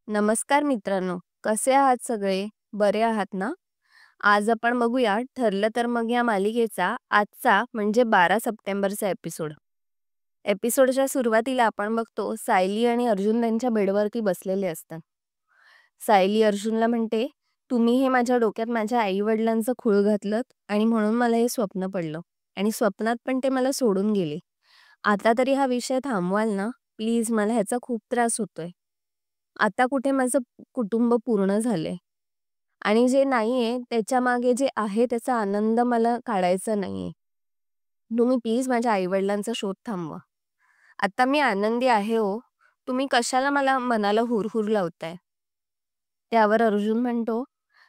नमस्कार मित्रांनो, कसे आहात सगळे? बरे आहात ना? आज आपण बघूया ठरलं तर मग या मालिकेचा आजचा म्हणजे 12 सप्टेंबरचा एपिसोड. एपिसोडच्या सुरुवातीला आपण बघतो सायली आणि अर्जुन त्यांच्या बेडवरती बसलेले असतात. सायली अर्जुनला म्हणते, "तुम्ही हे माझ्या डोक्यात माझ्या आई-वडिलांचं खूळ घातलत आणि म्हणून मला हे स्वप्न पडलं आणि स्वप्नात पण ते मला सोडून गेले. आता तरी हा विषय थांबवाल ना? प्लीज मला ह्याचा खूप त्रास होतोय. आता कुठे माझं कुटुंब पूर्ण झालंय आणि जे नाहीये त्याच्यामागे जे आहे त्याचा आनंद मला काढायचा नाहीये. तुम्ही प्लीज माझ्या आई-वडिलांचा शोध थांबवा. आता मी आनंदी आहे हो. तुम्ही कशाला मला मनाला हुरहुर लावताय?" त्यावर अर्जुन म्हणतो,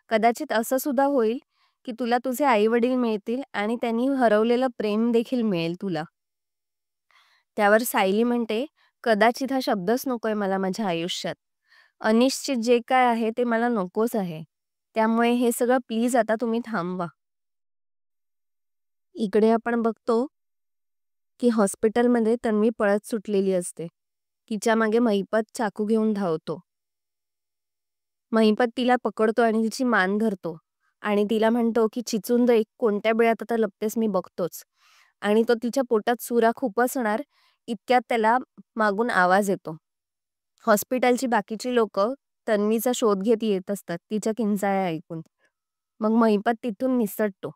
"कदाचित असं सुद्धा होईल की तुला तुझे आई-वडील मिळतील आणि त्यांनी हरवलेलं प्रेम देखील मिळेल तुला." त्यावर सायली म्हणते, "कदाचित हा शब्दच नकोय मला माझ्या आयुष्यात. अनिश्चित जे काय आहे ते मला नकोच आहे. त्यामुळे हे सगळं प्लीज आता तुम्ही थांबवा." इकडे आपण बघतो की हॉस्पिटलमध्ये तन्वी पळत सुटलेली असते. तिच्या मागे महिपत चाकू घेऊन धावतो. महिपत तिला पकडतो आणि तिची मान धरतो आणि तिला म्हणतो की "चिचुंद एक कोणत्या वेळात आता लपतेस मी बघतोच." आणि तो तिच्या पोटात सुरा खुपसणार इतक्यात त्याला मागून आवाज येतो. हॉस्पिटलची बाकीची लोकं तन्वीचा शोध घेत येत असतात तिच्या किंचाळ्या ऐकून. मग महिपत तिथून निसटतो.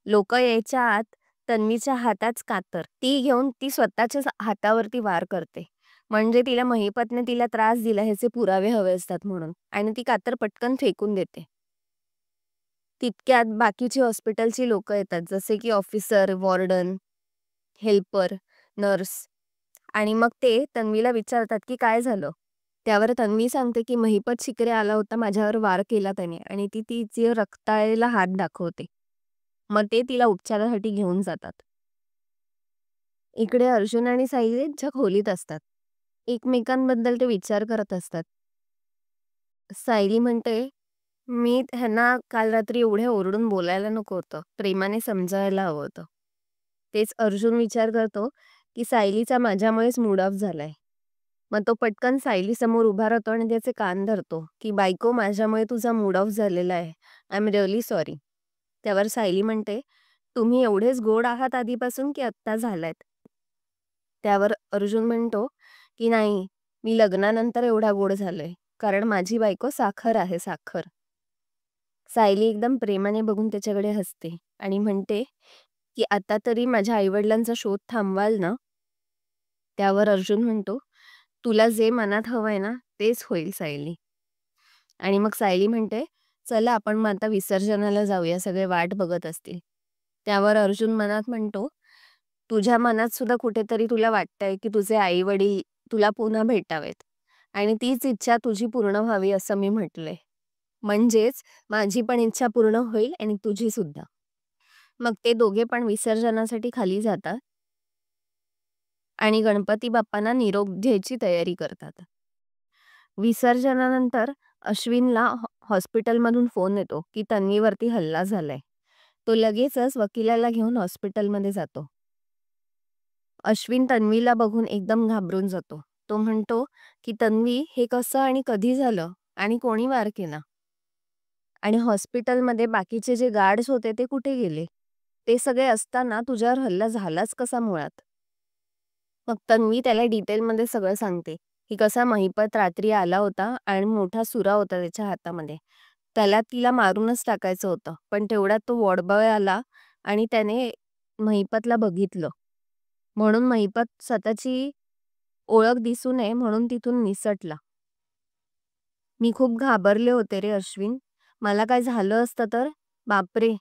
लोकं यायच्या आत तन्वीच्या हातात कातर ती घेऊन ती स्वतःच्याच हातावरती वार करते. म्हणजे तिला महिपतने तिला त्रास दिला ह्याचे पुरावे हवे असतात म्हणून आणि ती कातर पटकन फेकून देते. तितक्यात बाकीची हॉस्पिटलची लोकं येतात जसे की ऑफिसर, वॉर्डन, हेल्पर, नर्स आणि मग ते तन्वीला विचारतात की काय झालं? त्यावर तन्वी सांगते की महिपत शिकरे आला होता माझ्यावर वार केला त्याने आणि ती तिचे रक्ताळलेला हात दाखवते. मग ते तिला उपचारासाठी घेऊन जातात. इकडे अर्जुन आणि सायली त्यांच्या खोलीत असतात. एकमेकांबद्दल ते विचार करत असतात. सायली म्हणते, "मी ह्यांना काल रात्री एवढे ओरडून बोलायला नको होतं. प्रेमाने समजायला हवं होतं." तेच अर्जुन विचार करतो की सायलीचा माझ्यामुळेच मूड ऑफ झालाय. मग तो पटकन सायलीसमोर उभा राहतो आणि त्याचे कान धरतो की "बायको, माझ्यामुळे तुझा मूड ऑफ झालेला आहे. I am really sorry." त्यावर सायली म्हणते, "तुम्ही एवढेच गोड आहात आधीपासून की आत्ता झालायत?" त्यावर अर्जुन म्हणतो की "नाही, मी लग्नानंतर एवढा गोड झालोय. कारण माझी बायको साखर आहे, साखर." सायली एकदम प्रेमाने बघून त्याच्याकडे हसते आणि म्हणते की "आता तरी माझ्या आईवडिलांचा शोध थांबवाल ना?" त्यावर अर्जुन म्हणतो, "तुला जे मनात हवंय ना तेच होईल सायली." आणि मग सायली म्हणते, "चला आपण मग आता विसर्जनाला जाऊया, सगळे वाट बघत असतील." त्यावर अर्जुन मनात म्हणतो, "तुझ्या मनात सुद्धा कुठेतरी तुला वाटतंय की तुझे आई वडील तुला पुन्हा भेटावेत आणि तीच इच्छा तुझी पूर्ण व्हावी असं मी म्हटलंय. म्हणजेच माझी पण इच्छा पूर्ण होईल आणि तुझी सुद्धा." मग ते दोघे पण विसर्जनासाठी खाली जातात आणि गणपती बाप्पांना निरोप द्यायची तयारी करतात. विसर्जनानंतर अश्विनला हॉस्पिटलमधून फोन येतो की तन्वीवरती हल्ला झालाय. तो लगेचच वकिलाला घेऊन हॉस्पिटलमध्ये जातो. अश्विन तन्वीला बघून एकदम घाबरून जातो. तो म्हणतो की "तन्वी, हे कसं आणि कधी झालं आणि कोणी वार केला? आणि हॉस्पिटलमध्ये बाकीचे जे गार्ड्स होते ते कुठे गेले? ते सगळे असताना तुझ्यावर हल्ला झालाच कसा मुळात?" मग तन्वी त्याला डिटेलमध्ये सगळं सांगते की कसा महिपत रात्री आला होता आणि मोठा सुरा होता त्याच्या हातामध्ये. त्याला तिला मारूनच टाकायचं होतं. पण तेवढ्यात तो वॉर्डबॉय आला आणि त्याने महिपतला बघितलं. म्हणून महिपत स्वतःची ओळख दिसू नये म्हणून तिथून निसटला. "मी खूप घाबरले होते रे अश्विन. मला काय झालं असतं तर? बापरे!"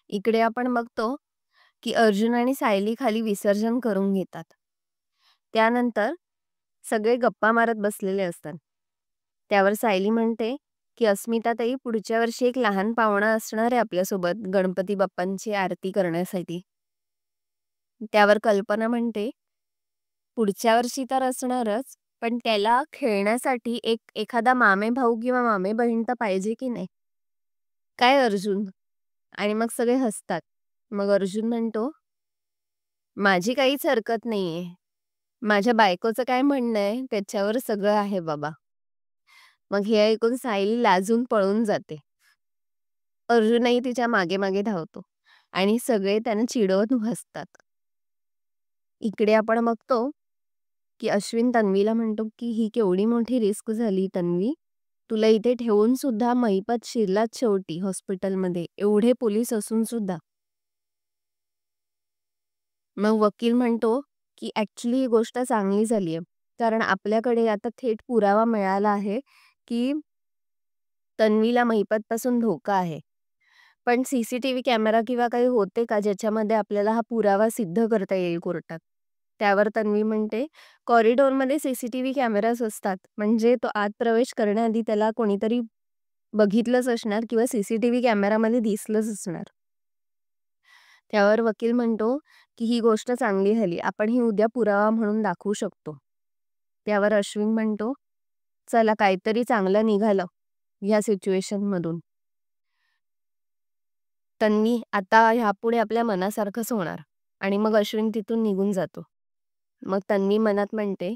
इकडे आपण बघतो की अर्जुन आणि सायली खाली विसर्जन करून घेतात. त्यानंतर सगळे गप्पा मारत बसलेले असतात. त्यावर सायली म्हणते की "अस्मिताताई, पुढच्या वर्षी एक लहान पाहुणा असणार आहे आपल्यासोबत गणपती बाप्पांची आरती करण्यासाठी." त्यावर कल्पना म्हणते, "पुढच्या वर्षी तर असणारच, पण त्याला खेळण्यासाठी एखादा मामे भाऊ किंवा मामे बहीण तर पाहिजे की नाही? काय अर्जुन?" आणि मग सगळे हसतात. मग अर्जुन म्हणतो, "माझी काहीच हरकत नाहीये. माझ्या बायकोचं काय म्हणणं आहे त्याच्यावर सगळं आहे बाबा." मग हे ऐकून सायली लाजून पळून जाते. अर्जुनही तिच्या मागे मागे धावतो आणि सगळे त्याने चिडवत हसतात. इकडे आपण बघतो की अश्विन तन्वीला म्हणतो की ही केवढी मोठी रिस्क झाली तन्वी, तुला इथे ठेवून सुद्धा महिपत शिरलाच शेवटी हॉस्पिटलमध्ये, एवढे पोलीस असून सुद्धा. मग वकील म्हणतो की ऍक्च्युली ही गोष्ट चांगली झालीये, कारण आपल्याकडे आता थेट पुरावा मिळाला आहे की तन्वीला महिपतपासून धोका आहे. पण सीसीटीव्ही कॅमेरा किंवा काही होते का ज्याच्यामध्ये आपल्याला हा पुरावा सिद्ध करता येईल कोर्टात? त्यावर तन्वी म्हणते, कॉरिडॉरमध्ये सीसीटीव्ही कॅमेराज असतात, म्हणजे तो आत प्रवेश करण्याआधी त्याला कोणीतरी बघितलंच असणार किंवा सीसीटीव्ही कॅमेरामध्ये दिसलंच असणार. त्यावर वकील म्हणतो की ही गोष्ट चांगली झाली, आपण ही उद्या पुरावा म्हणून दाखवू शकतो. त्यावर अश्विन म्हणतो, चला काहीतरी चांगलं निघालं या सिच्युएशन मधून. तन्वी, आता ह्यापुढे आपल्या मनासारखंच होणार. आणि मग अश्विन तिथून निघून जातो. मग तन्वी मनात म्हणते,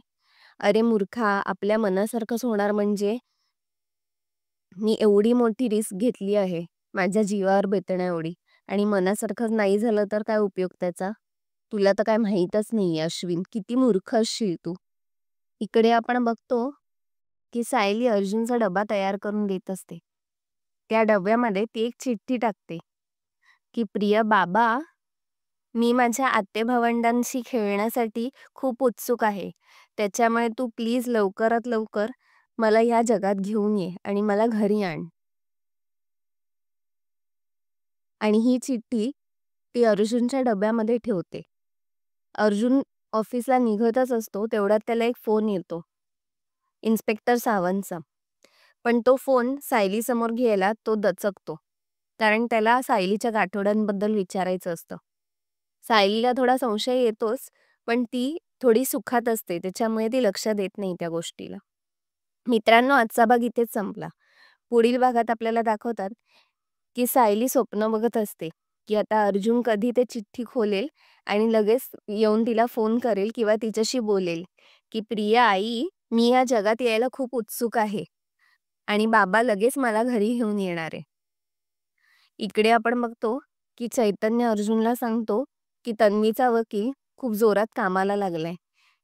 अरे मूर्खा, आपल्या मनासारखंच होणार म्हणजे मी एवढी मोठी रिस्क घेतली आहे, माझ्या जीवावर बेतण्या एवढी, आणि मनासारखंच नाही झालं तर काय उपयोग त्याचा? तुला तर काय माहीतच नाहीये अश्विन, किती मूर्ख असशील तू. इकडे आपण बघतो की सायली अर्जुनचा डबा तयार करून देत असते. त्या डब्यामध्ये ती एक चिठ्ठी टाकते की प्रिय बाबा, मी माझ्या आत्तेभावंडांशी खेळण्यासाठी खूप उत्सुक आहे. त्याच्यामुळे तू प्लीज लवकरात लवकर मला या जगात घेऊन ये आणि मला घरी आण. आणि ही चिठ्ठी ती अर्जुनच्या डब्यामध्ये ठेवते. अर्जुन ऑफिसला निघतच असतो तेवढ्यात त्याला एक फोन येतो, इन्स्पेक्टर सावंतचा. पण तो फोन सायली समोर घ्यायला तो दचकतो, कारण त्याला सायलीच्या गाठोड्यांबद्दल विचारायचं असतं. सायलीला थोडा संशय येतोच, पण ती थोडी सुखात असते, त्याच्यामुळे ती लक्ष देत नाही त्या गोष्टीला. मित्रांनो, आजचा भाग इथेच संपला. पुढील भागात आपल्याला दाखवतात की सायली स्वप्न बघत असते की आता अर्जुन कधी ते चिठ्ठी खोलेल आणि लगेच येऊन तिला फोन करेल किंवा तिच्याशी बोलेल की प्रिया आई, मी या जगात यायला खूप उत्सुक आहे आणि बाबा लगेच मला घरी घेऊन येणार आहे. इकडे आपण बघतो की चैतन्य अर्जुनला सांगतो की तन्वीचा वकील खूप जोरात कामाला लागलाय.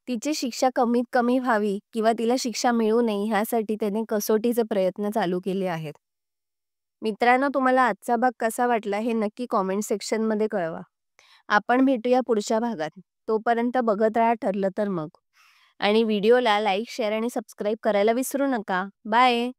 तिची शिक्षा कमीत कमी व्हावी किंवा तिला शिक्षा मिळू नये ह्यासाठी त्याने कसोटीचे प्रयत्न चालू केले आहेत. मित्रांनो, तुम्हाला आजचा भाग कसा वाटला हे नक्की कॉमेंट सेक्शनमध्ये कळवा. आपण भेटूया पुढच्या भागात. तोपर्यंत बघत राहा ठरलं तर मग. आणि व्हिडिओला लाईक, शेअर आणि सबस्क्राईब करायला विसरू नका. बाय.